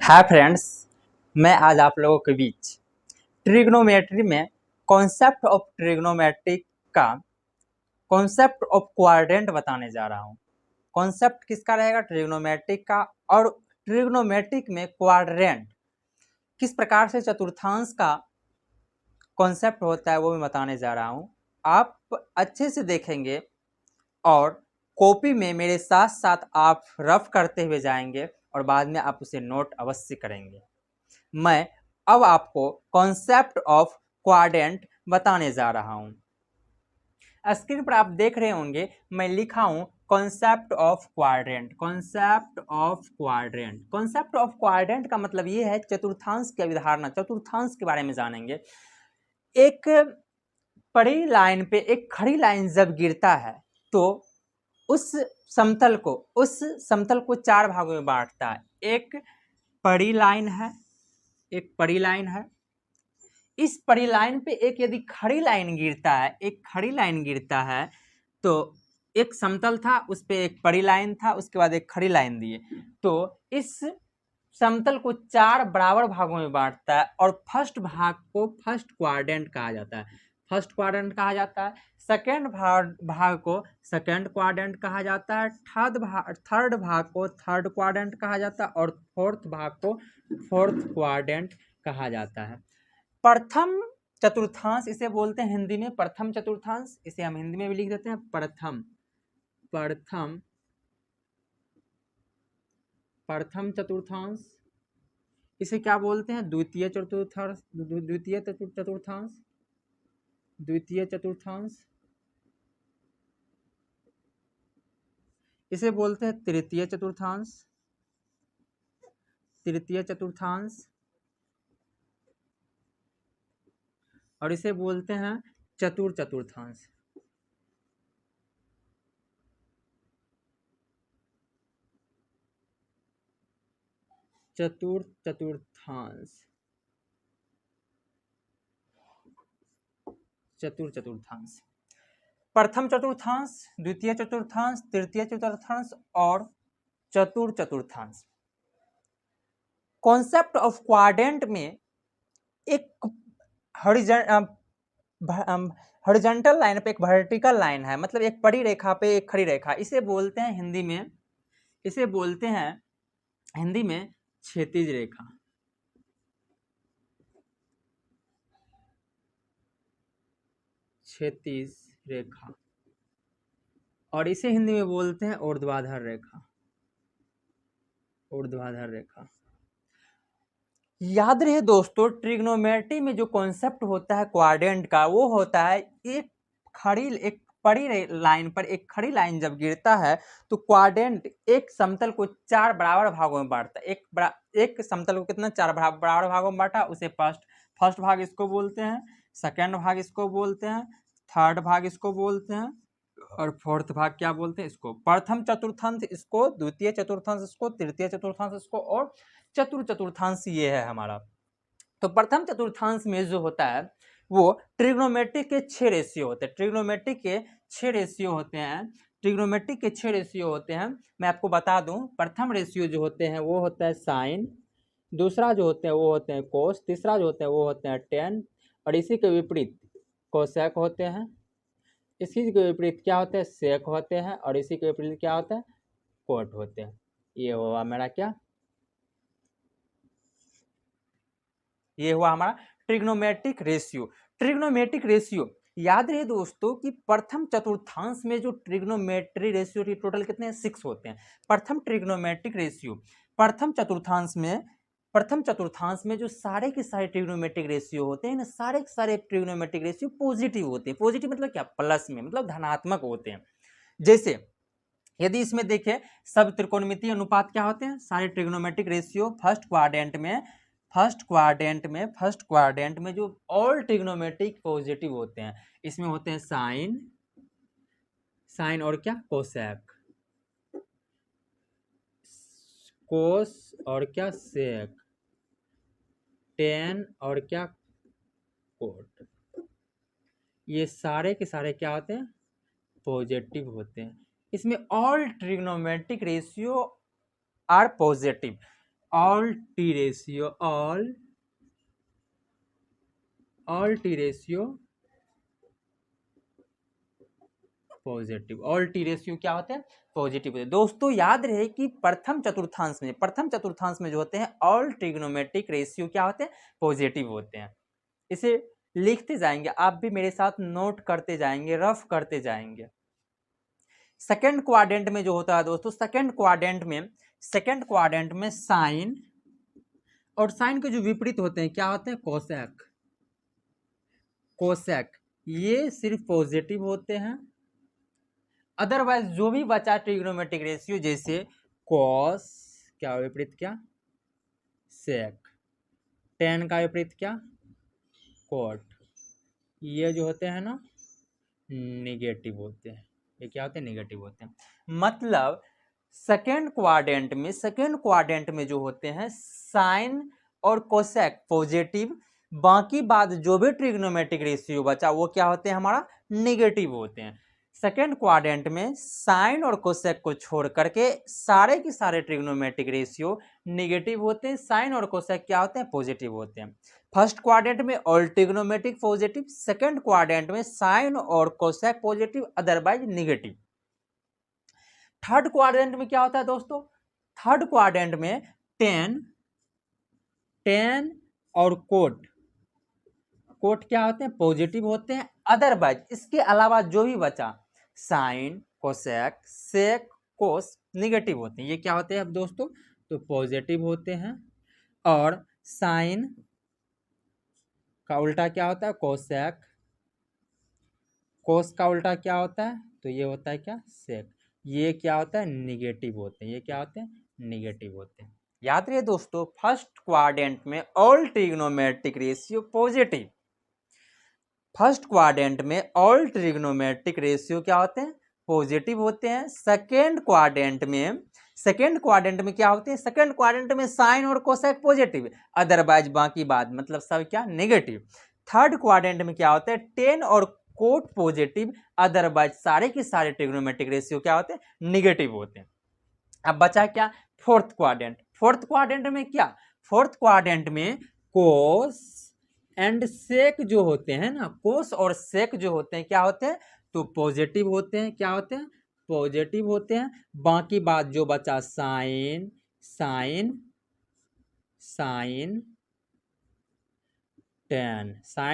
Hi friends, मैं आज आप लोगों के बीच ट्रिग्नोमेट्री में कॉन्सेप्ट ऑफ ट्रिग्नोमेट्री का कॉन्सेप्ट ऑफ क्वाड्रेंट बताने जा रहा हूँ। कॉन्सेप्ट किसका रहेगा? ट्रिग्नोमेट्रिक का। और ट्रिग्नोमेट्रिक में क्वाड्रेंट किस प्रकार से चतुर्थांश का कॉन्सेप्ट होता है वो मैं बताने जा रहा हूँ। आप अच्छे से देखेंगे और कॉपी में मेरे साथ साथ आप रफ करते हुए जाएंगे और बाद में आप उसे नोट अवश्य करेंगे। मैं अब आपको कॉन्सेप्ट ऑफ क्वाड्रेंट बताने जा रहा हूं। स्क्रीन पर आप देख रहे होंगे मैं लिखा हूं concept of quadrant. Concept of quadrant, concept of quadrant का मतलब ये है चतुर्थांश की अवधारणा। चतुर्थांश के बारे में जानेंगे। एक पड़ी लाइन पे एक खड़ी लाइन जब गिरता है तो उस समतल को चार भागों में बांटता है। एक पड़ी लाइन है, एक पड़ी लाइन है। इस पड़ी लाइन पे एक यदि खड़ी लाइन गिरता है तो एक समतल था, उस पे एक पड़ी लाइन था, उसके बाद एक खड़ी लाइन दिए तो इस समतल को चार बराबर भागों में बांटता है और फर्स्ट भाग को फर्स्ट क्वाड्रेंट कहा जाता है। फर्स्ट क्वाड्रेंट कहा जाता है। सेकेंड भाग को सेकेंड क्वाड्रेंट कहा जाता है। थर्ड भाग को थर्ड क्वाड्रेंट कहा जाता है और फोर्थ भाग को फोर्थ क्वाड्रेंट कहा जाता है। प्रथम चतुर्थांश इसे बोलते हैं हिंदी में प्रथम चतुर्थांश। इसे हम हिंदी में भी लिख देते हैं प्रथम चतुर्थांश। इसे क्या बोलते हैं? द्वितीय चतुर्थांश। इसे बोलते हैं तृतीय चतुर्थांश। और इसे बोलते हैं चतुर्थांश। चतुर्थांश। प्रथम चतुर्थांश, द्वितीय चतुर्थांश, तृतीय चतुर्थांश और चतुर्थांश। कॉन्सेप्ट ऑफ क्वाड्रेंट में एक हॉरिजॉन्टल लाइन पे एक वर्टिकल लाइन है, मतलब एक पड़ी रेखा पे एक खड़ी रेखा। इसे बोलते हैं हिंदी में क्षैतिज रेखा। क्षैतिज रेखा। और इसे हिंदी में बोलते हैं ऊर्ध्वाधर रेखा। याद रहे दोस्तों, ट्रिग्नोमेट्री में जो कॉन्सेप्ट होता है क्वाड्रेंट का, वो होता है एक पड़ी लाइन पर एक खड़ी लाइन जब गिरता है तो क्वाड्रेंट एक समतल को चार बराबर भागों में बांटता है। एक समतल को कितना? चार बराबर भागों में बांटा। उसे फर्स्ट भाग इसको बोलते हैं, सेकेंड भाग इसको बोलते हैं, थर्ड भाग इसको बोलते हैं और फोर्थ भाग क्या बोलते हैं? इसको प्रथम चतुर्थांश इसको, द्वितीय चतुर्थांश इसको, तृतीय चतुर्थांश इसको और चतुर्थांश ये है हमारा। तो प्रथम चतुर्थांश में जो होता है वो ट्रिग्नोमेट्री के 6 रेशियो होते हैं। ट्रिग्नोमेट्री के 6 रेशियो होते हैं। मैं आपको बता दूं, प्रथम रेशियो जो होते हैं वो होता है साइन, दूसरा जो होते हैं वो होते हैं कोस, तीसरा जो होते हैं वो होते हैं टेन और इसी के विपरीत कोसेक होते हैं। इसी के विपरीत क्या होते हैं? सेक होते हैं और इसी के विपरीत क्या होता है? कोट होते हैं। ये हुआ मेरा क्या? ये हुआ हमारा ट्रिग्नोमेट्रिक रेशियो। याद रहे दोस्तों कि प्रथम चतुर्थांश में जो ट्रिग्नोमेट्री रेशियो टोटल कितने हैं? 6 होते हैं। प्रथम ट्रिग्नोमेट्रिक रेशियो प्रथम चतुर्थांश में जो सारे के सारे ट्रिग्नोमेट्रिक रेशियो होते हैं ना, सारे के सारे ट्रिग्नोमेट्रिक रेशियो पॉजिटिव होते हैं। पॉजिटिव मतलब क्या? प्लस में, मतलब धनात्मक होते हैं। जैसे यदि इसमें देखें सब त्रिकोणमितीय अनुपात क्या होते हैं? सारे ट्रिग्नोमेट्रिक रेशियो फर्स्ट क्वाड्रेंट में जो ऑल ट्रिग्नोमेट्रिक पॉजिटिव होते हैं, इसमें होते हैं साइन और क्या? कोसेक, कोस और क्या? सेक, टेन और क्या? कोट। ये सारे के सारे क्या होते हैं? पॉजिटिव होते हैं। इसमें all trigonometric ratio are positive. All T ratio, all T ratio positive, all T ratio क्या होते हैं? पॉजिटिव होते हैं। दोस्तों याद रहे कि प्रथम चतुर्थांश में जो होते हैं ऑल ट्रिग्नोमेट्रिक रेशियो क्या होते हैं? पॉजिटिव होते हैं। इसे लिखते जाएंगे, आप भी मेरे साथ नोट करते जाएंगे, रफ करते जाएंगे। सेकेंड क्वाड्रेंट में जो होता है दोस्तों, सेकेंड क्वाड्रेंट में साइन और साइन के जो विपरीत होते हैं क्या होते हैं? कोसेक, कोसेक, ये सिर्फ पॉजिटिव होते हैं। अदरवाइज जो भी बचा ट्रिग्नोमेट्रिक रेशियो, जैसे कॉस क्या विपरीत क्या? सेक, टेन का विपरीत क्या? कॉट, ये जो होते हैं ना निगेटिव होते हैं। ये क्या होते हैं? निगेटिव होते हैं। मतलब सेकेंड क्वाड्रेंट में जो होते हैं साइन और कोसेक पॉजिटिव, बाकी बाद जो भी ट्रिग्नोमेट्रिक रेशियो बचा वो क्या होते हैं? हमारा निगेटिव होते हैं। सेकेंड क्वाड्रेंट में साइन और कोसेक को छोड़ करके सारे के सारे ट्रिग्नोमेट्रिक रेशियो निगेटिव होते हैं, साइन और कोसेक क्या होते हैं? पॉजिटिव होते हैं। फर्स्ट क्वाड्रेंट में all trigonometric positive, second quadrant में साइन और cosec positive, otherwise negative. Third quadrant में क्या होता है दोस्तों? थर्ड क्वाड्रेंट में टेन और कोट क्या होते हैं? पॉजिटिव होते हैं। अदरवाइज इसके अलावा जो भी बचा साइन, कोसेक, सेक, कोस निगेटिव होते हैं। ये क्या होते हैं अब दोस्तों? तो पॉजिटिव होते हैं। और साइन का उल्टा क्या होता है? कोसेक, कोस का उल्टा क्या होता है? तो ये होता है क्या? सेक। ये क्या होता है? निगेटिव होते हैं। ये क्या होते हैं? निगेटिव होते हैं। याद रहे दोस्तों, फर्स्ट क्वाड्रेंट में all trigonometric ratio positive, first quadrant में ऑल ट्रिग्नोमेट्रिक रेशियो क्या होते हैं? पॉजिटिव होते हैं। सेकेंड क्वाड्रेंट में क्या होते हैं? सेकेंड क्वाड्रेंट में साइन और कोसेक पॉजिटिव, अदरवाइज बाकी बात मतलब सब क्या? नेगेटिव। थर्ड क्वाड्रेंट में क्या होते हैं? टेन और कोट पॉजिटिव, अदरवाइज सारे के सारे ट्रिग्नोमेट्रिक रेशियो क्या होते हैं? निगेटिव होते हैं। अब बचा क्या? फोर्थ क्वाड्रेंट में क्या? फोर्थ क्वाड्रेंट में कोस एंड सेक जो होते हैं ना, कोस और सेक जो होते हैं क्या होते हैं? तो पॉजिटिव होते हैं। क्या होते हैं? पॉजिटिव होते हैं। बाकी बात जो बचा साइन, साइन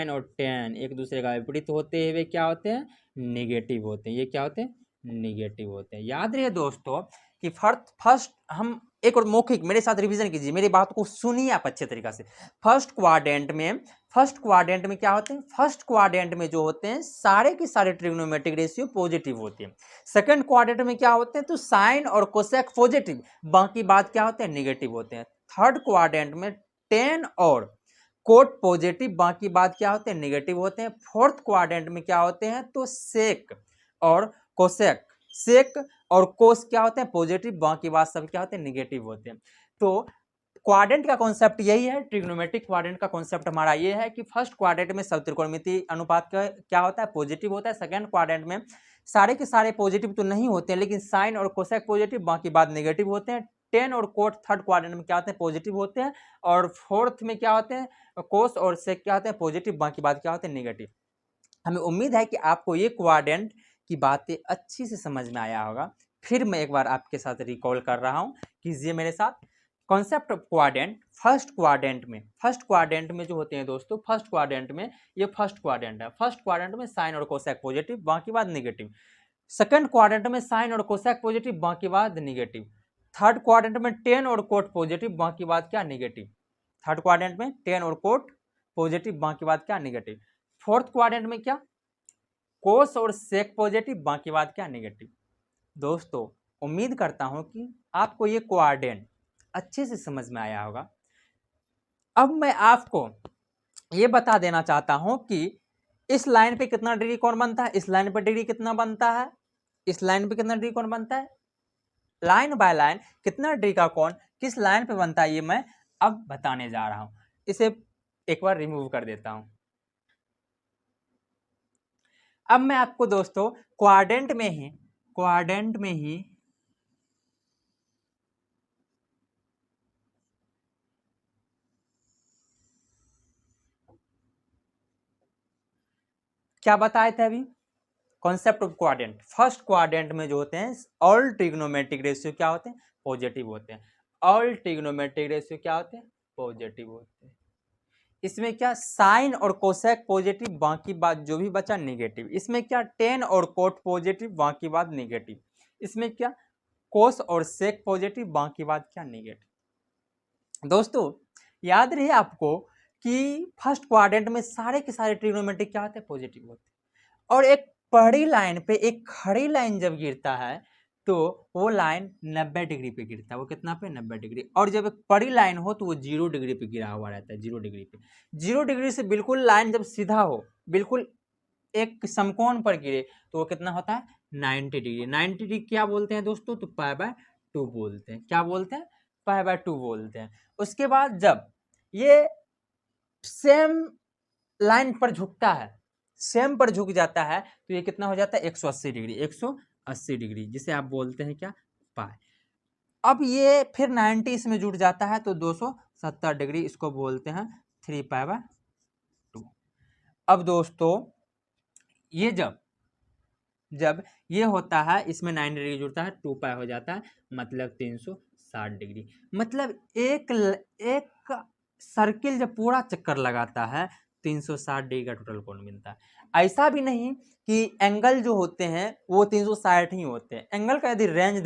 और टेन एक दूसरे का विपरीत होते हुए क्या होते हैं? निगेटिव होते हैं। ये क्या होते हैं? निगेटिव होते हैं। याद रहे दोस्तों कि फर्स्ट हम एक और मौखिक मेरे साथ रिवीजन कीजिए, मेरी बात को सुनिए आप अच्छे तरीका से। फर्स्ट क्वाड्रेंट में क्या होते हैं? फर्स्ट क्वाड्रेंट में जो होते हैं सारे के सारे ट्रिग्नोमेट्रिक रेशियो पॉजिटिव होते हैं। सेकंड क्वाड्रेंट में क्या होते हैं? तो साइन और कोसेक पॉजिटिव, बाकी बात क्या होते हैं? निगेटिव होते हैं। थर्ड क्वाड्रेंट में टेन और कोट पॉजिटिव, बाकी बात क्या होते हैं? निगेटिव होते हैं। फोर्थ क्वाड्रेंट में क्या होते हैं? तो सेक और कोस क्या होते हैं? पॉजिटिव, बाकी बात सब क्या होते हैं? निगेटिव होते हैं। तो क्वाड्रेंट का कॉन्सेप्ट यही है, ट्रिग्नोमेट्रिक क्वाड्रेंट का कॉन्सेप्ट हमारा ये है कि फर्स्ट क्वाड्रेंट में सब त्रिकोणमितीय अनुपात का क्या होता है? पॉजिटिव होता है। सेकंड क्वाड्रेंट में सारे के सारे पॉजिटिव तो नहीं होते हैं, लेकिन साइन और कोसेक पॉजिटिव, बाकी बात नेगेटिव होते हैं। टेन और कोट थर्ड क्वाड्रेंट में क्या होते हैं? पॉजिटिव होते हैं। और फोर्थ में क्या होते हैं? कोस और सेक क्या होते हैं? पॉजिटिव, बाकी बात क्या होते हैं? नेगेटिव। हमें उम्मीद है कि आपको ये क्वाड्रेंट की बातें अच्छी से समझ में आया होगा। फिर मैं एक बार आपके साथ रिकॉल कर रहा हूँ, कीजिए मेरे साथ। Concept of quadrant, first quadrant में जो होते हैं दोस्तों, फर्स्ट क्वाड्रेंट में ये फर्स्ट क्वाड्रेंट है। फर्स्ट क्वाड्रेंट में साइन और कोसेक पॉजिटिव, बाकी बात नेगेटिव। सेकंड क्वाड्रेंट में साइन और कोसेक पॉजिटिव, बाकी बात नेगेटिव। थर्ड क्वाड्रेंट में टेन और कोट पॉजिटिव, बाकी बात क्या? नेगेटिव। थर्ड क्वाड्रेंट में टेन और कोट पॉजिटिव, बाकी बात क्या? नेगेटिव। फोर्थ क्वाड्रेंट में क्या? कोस और सेक पॉजिटिव, बाकी बात क्या? नेगेटिव। दोस्तों उम्मीद करता हूं कि आपको ये क्वाड्रेंट अच्छे से समझ में आया होगा। अब मैं आपको ये बता देना चाहता हूं कि इस लाइन पे कितना डिग्री कोण बनता है, इस लाइन पे डिग्री कितना बनता है, इस लाइन पे कितना डिग्री कोण बनता है, लाइन बाय लाइन कितना डिग्री का कोण किस लाइन पे बनता है, ये मैं अब बताने जा रहा हूं। इसे एक बार रिमूव कर देता हूं। अब मैं आपको दोस्तों क्वाड्रेंट में ही क्या बताए थे अभी, concept of quadrant. First quadrant में जो होते हैं ऑल ट्रिग्नोमेट्रिक रेशियो क्या होते हैं, पॉजिटिव होते हैं। ऑल ट्रिग्नोमेट्रिक रेशियो क्या होते हैं, पॉजिटिव होते हैं। इसमें क्या साइन और कोसेक पॉजिटिव, बाकी बात जो भी बचा नेगेटिव। इसमें क्या टेन और कोट पॉजिटिव, बाकी बात नेगेटिव। इसमें क्या कोस और सेक पॉजिटिव, बाकी बात क्या नेगेटिव। दोस्तों याद रहे आपको कि फर्स्ट क्वाड्रेंट में सारे के सारे ट्रिग्नोमेट्रिक क्या होते हैं, पॉजिटिव होते हैं। और एक पहली लाइन पे एक खड़ी लाइन जब गिरता है तो वो लाइन 90 डिग्री पे गिरता है। वो कितना पे, 90 डिग्री। और जब एक बड़ी लाइन हो तो वो 0 डिग्री पे गिरा हुआ रहता है, 0 डिग्री पे। 0 डिग्री से बिल्कुल लाइन जब सीधा हो, बिल्कुल एक समकोण पर गिरे तो वो कितना होता है, 90 डिग्री। 90 डिग्री क्या बोलते हैं दोस्तों, तो π/2 बोलते हैं। क्या बोलते हैं, π/2 बोलते हैं। उसके बाद जब ये सेम लाइन पर झुकता है, सेम पर झुक जाता है तो ये कितना हो जाता है, 180 डिग्री। 180 डिग्री जिसे आप बोलते हैं क्या, पाई। अब ये फिर 90 इसमें जुड़ जाता है तो 270 डिग्री, इसको बोलते हैं 3π/2। अब दोस्तों ये जब ये होता है, इसमें 90 डिग्री जुड़ता है, 2π हो जाता है, मतलब 360 डिग्री। मतलब एक सर्किल जब पूरा चक्कर लगाता है 360 डिग्री का टोटल कोण मिलता है। ऐसा भी नहीं कि एंगल जो होते हैं वो 360 ही होते हैं। एंगल का यदि रेंज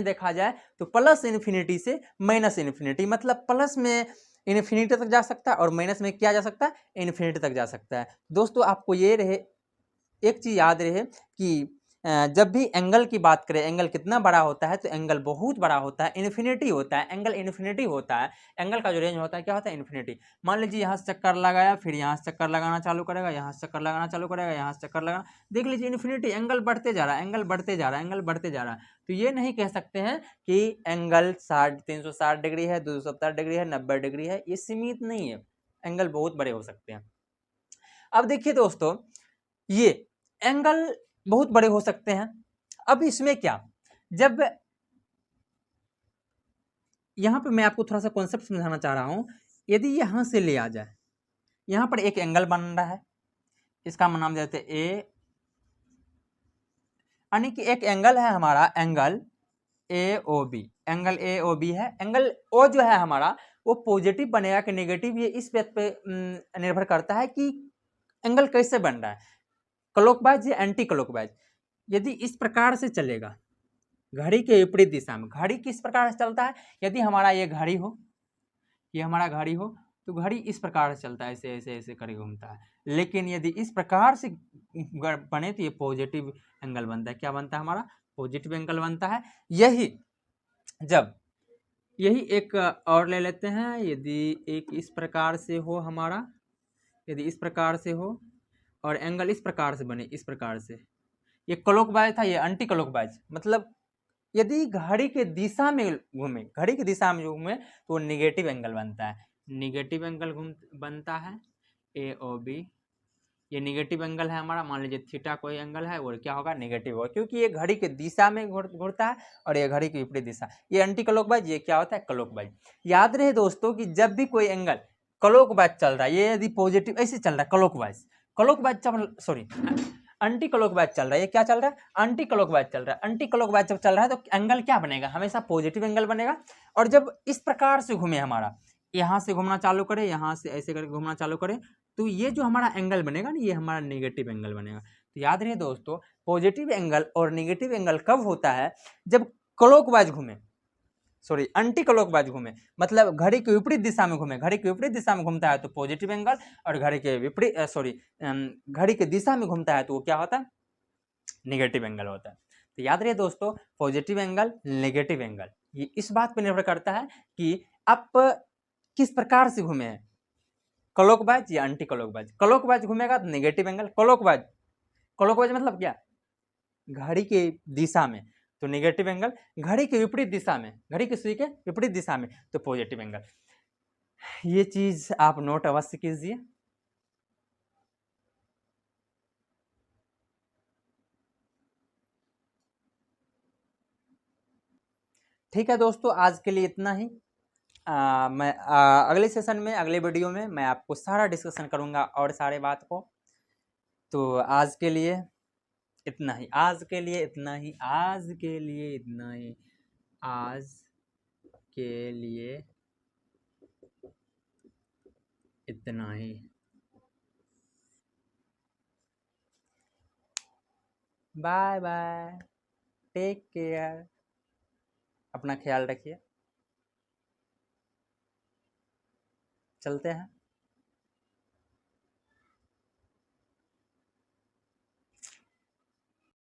देखा जाए तो प्लस इन्फिनिटी से माइनस इन्फिनिटी, मतलब प्लस में इन्फिनिटी तक जा सकता है और माइनस में क्या जा सकता है, इन्फिनिटी तक जा सकता है। दोस्तों आपको ये रहे, एक चीज याद रहे कि जब भी एंगल की बात करें, एंगल कितना बड़ा होता है, तो एंगल बहुत बड़ा होता है, इन्फिनिटी होता है। एंगल इन्फिनिटी होता है, एंगल का जो रेंज होता है क्या होता है, इन्फिनिटी। मान लीजिए यहाँ से चक्कर लगाया, फिर यहाँ से चक्कर लगाना चालू करेगा, यहाँ से चक्कर लगाना चालू करेगा, यहाँ से चक्कर लगाना, देख लीजिए इन्फिनिटी, एंगल बढ़ते जा रहा है, एंगल बढ़ते जा रहा है, एंगल बढ़ते जा रहा है। तो ये नहीं कह सकते हैं कि एंगल 360 डिग्री है, 270 डिग्री है, 90 डिग्री है, ये सीमित नहीं है, एंगल बहुत बड़े हो सकते हैं। अब देखिए दोस्तों, ये एंगल बहुत बड़े हो सकते हैं। अब इसमें क्या, जब यहां पे मैं आपको थोड़ा सा कॉन्सेप्ट समझाना चाह रहा हूं। यदि यहां से ले आ जाए, यहां पर एक एंगल बन रहा है, इसका नाम देते हैं ए, यानी कि एक एंगल है हमारा, एंगल AOB, एंगल AOB है। एंगल O जो है हमारा वो पॉजिटिव बनेगा कि नेगेटिव, ये इस बात पे निर्भर करता है कि एंगल कैसे बन रहा है, क्लॉकवाइज या एंटी क्लॉकवाइज। यदि इस प्रकार से चलेगा घड़ी के विपरीत दिशा में, घड़ी किस प्रकार से चलता है, यदि हमारा ये घड़ी हो, ये हमारा घड़ी हो, तो घड़ी इस प्रकार से चलता है, ऐसे ऐसे ऐसे करके घूमता है। लेकिन यदि इस प्रकार से बने तो ये पॉजिटिव एंगल बनता है। क्या बनता है हमारा, पॉजिटिव एंगल बनता है। यही एक और ले लेते हैं। यदि एक इस प्रकार से हो हमारा, यदि इस प्रकार से हो और एंगल इस प्रकार से बने, इस प्रकार से, ये क्लॉकवाइज था, ये एंटी क्लॉकवाइज, मतलब यदि घड़ी के दिशा में घूमे, घड़ी की दिशा में जो घूमे तो निगेटिव एंगल बनता है, निगेटिव एंगल बनता है AOB। ये निगेटिव एंगल है हमारा, मान लीजिए थीटा कोई एंगल है, और क्या होगा, निगेटिव होगा, क्योंकि ये घड़ी के दिशा में घूरता है और ये घड़ी की विपरीत दिशा। ये एंटी क्लॉकवाइज, ये क्या होता है, क्लॉकवाइज। याद रहे दोस्तों कि जब भी कोई एंगल क्लॉकवाइज चल रहा है, ये यदि पॉजिटिव ऐसे चल रहा है, क्लॉकवाइज सॉरी एंटी क्लॉकवाइज चल रहा है, ये क्या चल रहा है, एंटी क्लॉकवाइज चल रहा है। एंटी क्लॉकवाइज जब चल रहा है तो एंगल क्या बनेगा, हमेशा पॉजिटिव एंगल बनेगा। और जब इस प्रकार से घूमे, हमारा यहाँ से घूमना चालू करे, यहाँ से ऐसे करके घूमना चालू करे, तो ये जो हमारा एंगल बनेगा ना, ये हमारा नेगेटिव एंगल बनेगा। तो याद रहे दोस्तों, पॉजिटिव एंगल और नेगेटिव एंगल कब होता है, जब क्लॉकवाइज घूमे, सॉरी एंटी क्लॉकवाइज घूमे, मतलब घड़ी के विपरीत दिशा में घूमे। घड़ी के विपरीत दिशा में घूमता है तो पॉजिटिव एंगल, और घड़ी के विपरीत घड़ी के दिशा में घूमता है तो वो क्या होता है, नेगेटिव एंगल होता है। तो याद रहे दोस्तों, पॉजिटिव एंगल, नेगेटिव एंगल, ये इस बात पर निर्भर करता है कि आप किस प्रकार से घूमे हैं, क्लॉकवाइज या एंटी क्लॉकवाइज। क्लॉकवाइज घूमेगा तो नेगेटिव एंगल, क्लॉकवाइज मतलब क्या, घड़ी के दिशा में तो नेगेटिव एंगल, घड़ी के विपरीत दिशा में, घड़ी की सुई के विपरीत दिशा में तो पॉजिटिव एंगल। ये चीज आप नोट अवश्य कीजिए। ठीक है दोस्तों, आज के लिए इतना ही। मैं अगले सेशन में, अगले वीडियो में मैं आपको सारा डिस्कशन करूंगा और सारे बात को। तो आज के लिए इतना ही, आज के लिए इतना ही, आज के लिए इतना ही, आज के लिए इतना ही। बाय बाय, टेक केयर, अपना ख्याल रखिए, चलते हैं।